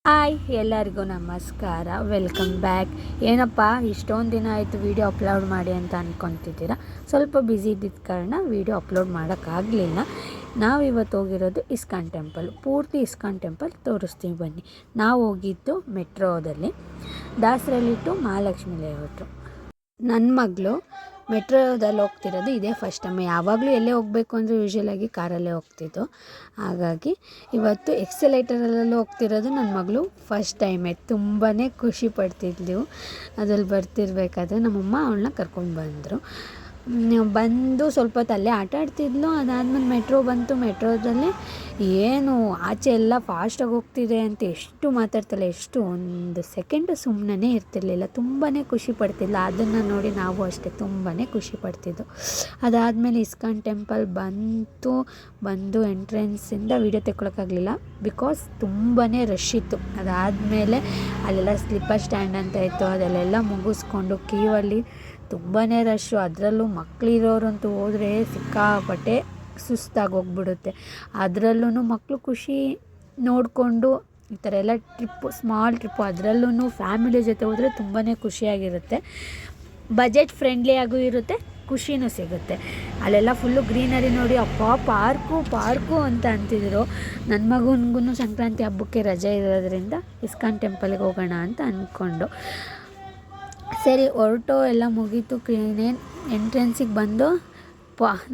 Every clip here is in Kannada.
ಹಾಯ್ ಎಲ್ಲರಿಗೂ ನಮಸ್ಕಾರ, ವೆಲ್ಕಮ್ ಬ್ಯಾಕ್. ಏನಪ್ಪ ಇಷ್ಟೊಂದು ದಿನ ಆಯಿತು ವೀಡಿಯೋ ಅಪ್ಲೋಡ್ ಮಾಡಿ ಅಂತ ಅಂದ್ಕೊತಿದ್ದೀರಾ. ಸ್ವಲ್ಪ ಬ್ಯುಸಿ ಇದ್ದಿದ್ದ ಕಾರಣ ವೀಡಿಯೋ ಅಪ್ಲೋಡ್ ಮಾಡೋಕ್ಕಾಗಲಿಲ್ಲ. ನಾವಿವತ್ತು ಹೋಗಿರೋದು ಇಸ್ಕಾನ್ ಟೆಂಪಲ್. ಪೂರ್ತಿ ಇಸ್ಕಾನ್ ಟೆಂಪಲ್ ತೋರಿಸ್ತೀವಿ ಬನ್ನಿ. ನಾವು ಹೋಗಿದ್ದು ಮೆಟ್ರೋದಲ್ಲಿ, ದಾಸರಳ್ಳಿ ಟು ಮಹಾಲಕ್ಷ್ಮಿ ಲೇಔಟು. ನನ್ನ ಮಗಳು ಮೆಟ್ರೋದಲ್ಲಿ ಹೋಗ್ತಿರೋದು ಇದೇ ಫಸ್ಟ್ ಟೈಮ್. ಯಾವಾಗಲೂ ಎಲ್ಲೇ ಹೋಗಬೇಕು ಅಂದರೆ ಯೂಶ್ವಲಾಗಿ ಕಾರಲ್ಲೇ ಹೋಗ್ತಿದ್ದು. ಹಾಗಾಗಿ ಇವತ್ತು ಎಕ್ಸಲೇಟರಲ್ಲೂ ಹೋಗ್ತಿರೋದು ನನ್ನ ಮಗಳು ಫಸ್ಟ್ ಟೈಮೇ. ತುಂಬಾ ಖುಷಿ ಪಡ್ತಿದ್ಲು. ಅದ್ರಲ್ಲಿ ಬರ್ತಿರ್ಬೇಕಾದ್ರೆ ನಮ್ಮಮ್ಮ ಅವಳನ್ನ ಕರ್ಕೊಂಡು ಬಂದು ಸ್ವಲ್ಪ ಹೊತ್ತು ಅಲ್ಲೇ ಆಟ ಆಡ್ತಿದ್ಲು. ಅದಾದಮೇಲೆ ಮೆಟ್ರೋ ಬಂತು. ಮೆಟ್ರೋದಲ್ಲಿ ಏನು ಆಚೆ ಎಲ್ಲ ಫಾಸ್ಟಾಗಿ ಹೋಗ್ತಿದೆ ಅಂತ ಎಷ್ಟು ಮಾತಾಡ್ತಾಳೆ, ಎಷ್ಟು ಒಂದು ಸೆಕೆಂಡು ಸುಮ್ಮನೆ ಇರ್ತಿರ್ಲಿಲ್ಲ. ತುಂಬಾ ಖುಷಿ ಪಡ್ತಿದ್ಲು. ಅದನ್ನು ನೋಡಿ ನಾವು ಅಷ್ಟೇ ತುಂಬಾ ಖುಷಿ ಪಡ್ತಿದ್ದು. ಅದಾದಮೇಲೆ ಇಸ್ಕಾನ್ ಟೆಂಪಲ್ ಬಂದು ಎಂಟ್ರೆನ್ಸಿಂದ ವೀಡಿಯೋ ತೆಕ್ಕೊಳಕ್ಕಾಗಲಿಲ್ಲ, ಬಿಕಾಸ್ ತುಂಬಾ ರಶ್ ಇತ್ತು. ಅದಾದಮೇಲೆ ಅಲ್ಲೆಲ್ಲ ಸ್ಲಿಪ್ಪರ್ ಸ್ಟ್ಯಾಂಡ್ ಅಂತ ಇತ್ತು, ಅದೆಲ್ಲ ಮುಗಿಸ್ಕೊಂಡು ಕ್ಯೂವಲ್ಲಿ ತುಂಬಾ ರಶ್ಶು. ಅದರಲ್ಲೂ ಮಕ್ಕಳಿರೋರಂತೂ ಹೋದರೆ ಸಿಕ್ಕಾಪಟ್ಟೆ ಸುಸ್ತಾಗಿ ಹೋಗ್ಬಿಡುತ್ತೆ. ಅದರಲ್ಲೂ ಮಕ್ಕಳು ಖುಷಿ ನೋಡಿಕೊಂಡು ಈ ಥರ ಎಲ್ಲ ಸ್ಮಾಲ್ ಟ್ರಿಪ್ಪು, ಅದರಲ್ಲೂ ಫ್ಯಾಮಿಲಿ ಜೊತೆ ಹೋದರೆ ತುಂಬಾ ಖುಷಿಯಾಗಿರುತ್ತೆ. ಬಜೆಟ್ ಫ್ರೆಂಡ್ಲಿಯಾಗೂ ಇರುತ್ತೆ, ಖುಷಿನೂ ಸಿಗುತ್ತೆ. ಅಲ್ಲೆಲ್ಲ ಫುಲ್ಲು ಗ್ರೀನರಿ ನೋಡಿ ಅಪ್ಪ ಪಾರ್ಕು ಅಂತ ಅಂತಿದ್ರು. ನನ್ನ ಮಗನಿಗೂ ಸಂಕ್ರಾಂತಿ ಹಬ್ಬಕ್ಕೆ ರಜೆ ಇರೋದ್ರಿಂದ ಇಸ್ಕಾನ್ ಟೆಂಪಲ್ಗೆ ಹೋಗೋಣ ಅಂತ ಅಂದ್ಕೊಂಡು ಸರಿ ಹೊರಟು. ಎಲ್ಲ ಮುಗೀತು. ಎಂಟ್ರೆನ್ಸಿಗೆ ಬಂದು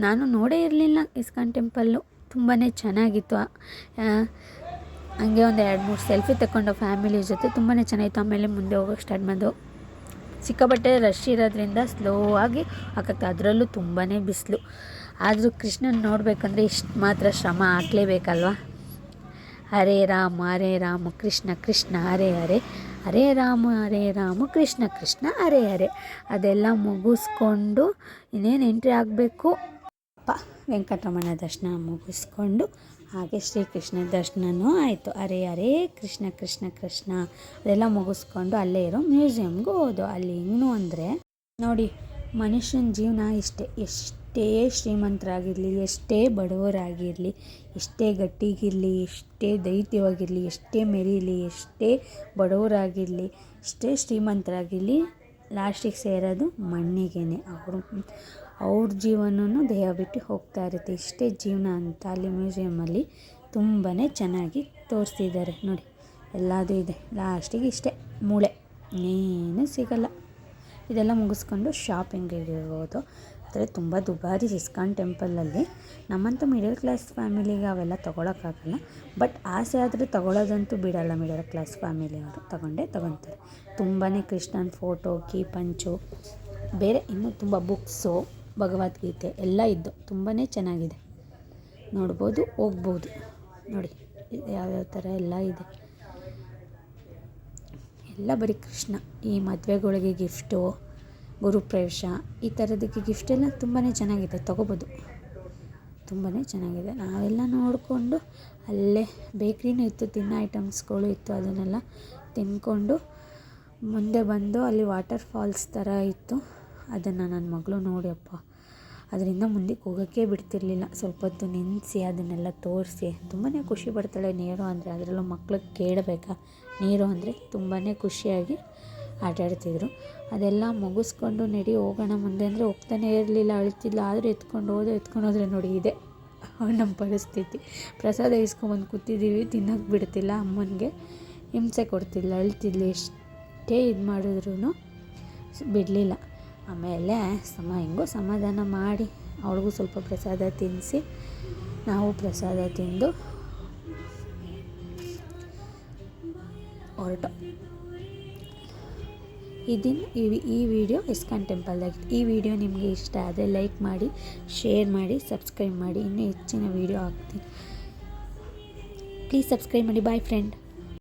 ನಾನು ನೋಡೇ ಇರಲಿಲ್ಲ ಇಸ್ಕಾನ್ ಟೆಂಪಲ್ಲು. ತುಂಬಾ ಚೆನ್ನಾಗಿತ್ತು. ಹಂಗೆ ಒಂದು 2-3 ಸೆಲ್ಫಿ ತಗೊಂಡು ಫ್ಯಾಮಿಲಿ ಜೊತೆ ತುಂಬಾ ಚೆನ್ನಾಗಿತ್ತು. ಆಮೇಲೆ ಮುಂದೆ ಹೋಗೋಕ್ಕೆ ಸ್ಟಾರ್ಟ್ ಮಾಡೋದು. ಸಿಕ್ಕಾಪಟ್ಟೆ ರಶ್ ಇರೋದ್ರಿಂದ ಸ್ಲೋ ಆಗಿ ಹಾಕತ್ತೆ. ಅದರಲ್ಲೂ ತುಂಬಾ ಬಿಸಿಲು. ಆದರೂ ಕೃಷ್ಣನ ನೋಡಬೇಕಂದ್ರೆ ಇಷ್ಟು ಮಾತ್ರ ಶ್ರಮ ಹಾಕಲೇಬೇಕಲ್ವ. ಹರೇ ರಾಮ ಕೃಷ್ಣ ಕೃಷ್ಣ ಹರೇ ಹರೇ, ಹರೇ ರಾಮ ಕೃಷ್ಣ ಕೃಷ್ಣ ಹರೇ ಹರೇ. ಅದೆಲ್ಲ ಮುಗಿಸ್ಕೊಂಡು ಇನ್ನೇನು ಎಂಟ್ರಿ ಆಗಬೇಕು. ವೆಂಕಟರಮಣ ದರ್ಶನ ಮುಗಿಸ್ಕೊಂಡು ಹಾಗೆ ಶ್ರೀಕೃಷ್ಣ ದರ್ಶನವೂ ಆಯಿತು. ಹರೇ ಹರೇ ಕೃಷ್ಣ ಕೃಷ್ಣ ಕೃಷ್ಣ ಅದೆಲ್ಲ ಮುಗಿಸ್ಕೊಂಡು ಅಲ್ಲೇ ಇರೋ ಮ್ಯೂಸಿಯಮ್ಗೆ ಹೋದೋ. ಅಲ್ಲಿ ಹೆಂಗೂ ಅಂದರೆ ನೋಡಿ, ಮನುಷ್ಯನ ಜೀವನ ಎಷ್ಟೇ ಶ್ರೀಮಂತರಾಗಿರಲಿ, ಎಷ್ಟೇ ಬಡವರಾಗಿರಲಿ, ಎಷ್ಟೇ ಗಟ್ಟಿಗಿರಲಿ, ಎಷ್ಟೇ ದೈತ್ಯವಾಗಿರಲಿ, ಎಷ್ಟೇ ಮೆರೀಲಿ, ಎಷ್ಟೇ ಬಡವರಾಗಿರಲಿ, ಎಷ್ಟೇ ಶ್ರೀಮಂತರಾಗಿರಲಿ, ಲಾಸ್ಟಿಗೆ ಸೇರೋದು ಮಣ್ಣಿಗೇನೆ. ಅವ್ರ ಜೀವನವೂ ದೇಹ ಬಿಟ್ಟು ಹೋಗ್ತಾ ಇರುತ್ತೆ. ಇಷ್ಟೇ ಜೀವನ ಅಂತ ಅಲ್ಲಿ ಮ್ಯೂಸಿಯಮಲ್ಲಿ ತುಂಬಾ ಚೆನ್ನಾಗಿ ತೋರಿಸ್ತಿದ್ದಾರೆ ನೋಡಿ. ಎಲ್ಲದೂ ಇದೆ. ಲಾಸ್ಟಿಗೆ ಇಷ್ಟೇ ಮೂಳೆ, ಏನೂ ಸಿಗಲ್ಲ. ಇದೆಲ್ಲ ಮುಗಿಸ್ಕೊಂಡು ಶಾಪಿಂಗಿಗೆ ಇರ್ಬೋದು. ಆದರೆ ತುಂಬ ದುಬಾರಿ ಇಸ್ಕಾನ್ ಟೆಂಪಲಲ್ಲಿ. ನಮ್ಮಂಥ ಮಿಡಲ್ ಕ್ಲಾಸ್ ಫ್ಯಾಮಿಲಿಗೆ ಅವೆಲ್ಲ ತೊಗೊಳಕ್ಕಾಗಲ್ಲ. ಬಟ್ ಆಸೆ ಆದರೆ ತೊಗೊಳೋದಂತೂ ಬಿಡೋಲ್ಲ. ಮಿಡಲ್ ಕ್ಲಾಸ್ ಫ್ಯಾಮಿಲಿಯವರು ತೊಗೊತಾರೆ. ತುಂಬಾ ಕೃಷ್ಣನ ಫೋಟೋ, ಕೀ ಪಂಚು, ಬೇರೆ ಇನ್ನೂ ತುಂಬ ಬುಕ್ಸು, ಭಗವದ್ಗೀತೆ ಎಲ್ಲ ಇದ್ದು ತುಂಬಾ ಚೆನ್ನಾಗಿದೆ. ನೋಡ್ಬೋದು, ಹೋಗ್ಬೋದು. ನೋಡಿ ಯಾವ್ಯಾವ ಥರ ಎಲ್ಲ ಇದೆ. ಎಲ್ಲ ಬರೀ ಕೃಷ್ಣ. ಈ ಮದುವೆಗಳಿಗೆ ಗಿಫ್ಟು, ಗುರುಪ್ರವೇಶ ಈ ಥರದಕ್ಕೆ ಗಿಫ್ಟೆಲ್ಲ ತುಂಬಾ ಚೆನ್ನಾಗಿದೆ, ತೊಗೋಬೋದು. ತುಂಬಾ ಚೆನ್ನಾಗಿದೆ. ನಾವೆಲ್ಲ ನೋಡಿಕೊಂಡು ಅಲ್ಲೇ ಬೇಕ್ರಿನೂ ಇತ್ತು, ತಿನ್ನೋ ಐಟಮ್ಸ್ಗಳು ಇತ್ತು. ಅದನ್ನೆಲ್ಲ ತಿಂದ್ಕೊಂಡು ಮುಂದೆ ಬಂದು ಅಲ್ಲಿ ವಾಟರ್ ಫಾಲ್ಸ್ ಥರ ಇತ್ತು. ಅದನ್ನು ನನ್ನ ಮಗಳು ನೋಡಿ ಅಪ್ಪ ಅದರಿಂದ ಮುಂದಕ್ಕೆ ಹೋಗೋಕ್ಕೆ ಬಿಡ್ತಿರ್ಲಿಲ್ಲ. ಸ್ವಲ್ಪ ಹೊತ್ತು ನಿಲ್ಲಿಸಿ ಅದನ್ನೆಲ್ಲ ತೋರಿಸಿ ತುಂಬಾ ಖುಷಿ ಪಡ್ತಾಳೆ. ನೀರು ಅಂದರೆ ಅದರಲ್ಲೂ ಮಕ್ಳಿಗೆ ಕೇಳಬೇಕಾ, ನೀರು ಅಂದರೆ ತುಂಬಾ ಖುಷಿಯಾಗಿ ಆಟಾಡ್ತಿದ್ರು. ಅದೆಲ್ಲ ಮುಗಿಸ್ಕೊಂಡು ನಡಿ ಹೋಗೋಣ ಮುಂದೆ ಅಂದರೆ ಹೋಗ್ತಾನೆ ಇರಲಿಲ್ಲ, ಅಳ್ತಿಲ್ಲ. ಆದರೂ ಎತ್ಕೊಂಡು ಹೋದ್ರೆ ನೋಡಿ ಇದೆ ನಮ್ಮ ಪರಿಸ್ಥಿತಿ. ಪ್ರಸಾದ ಇಸ್ಕೊಂಬಂದು ಕೂತಿದ್ದೀವಿ, ತಿನ್ನೋಕ್ಕೆ ಬಿಡ್ತಿಲ್ಲ. ಅಮ್ಮನಿಗೆ ಹಿಂಸೆ ಕೊಡ್ತಿಲ್ಲ, ಅಳ್ತಿದ್ಲು. ಎಷ್ಟೇ ಇದು ಮಾಡಿದ್ರೂ ಬಿಡಲಿಲ್ಲ. ಆಮೇಲೆ ಹೆಂಗೋ ಸಮಾಧಾನ ಮಾಡಿ ಅವಳಿಗೂ ಸ್ವಲ್ಪ ಪ್ರಸಾದ ತಿನ್ನಿಸಿ ನಾವು ಪ್ರಸಾದ ತಿಂದು ಹೊರಟು. ಈ ವಿಡಿಯೋ ಇಸ್ಕಾನ್ ಟೆಂಪಲ್ದಾಗಿತ್ತು. ಈ ವಿಡಿಯೋ ನಿಮಗೆ ಇಷ್ಟ ಆದರೆ ಲೈಕ್ ಮಾಡಿ, ಶೇರ್ ಮಾಡಿ, ಸಬ್ಸ್ಕ್ರೈಬ್ ಮಾಡಿ. ಇನ್ನೂ ಹೆಚ್ಚಿನ ವಿಡಿಯೋ ಹಾಕ್ತೀನಿ. ಪ್ಲೀಸ್ ಸಬ್ಸ್ಕ್ರೈಬ್ ಮಾಡಿ. Boy friend.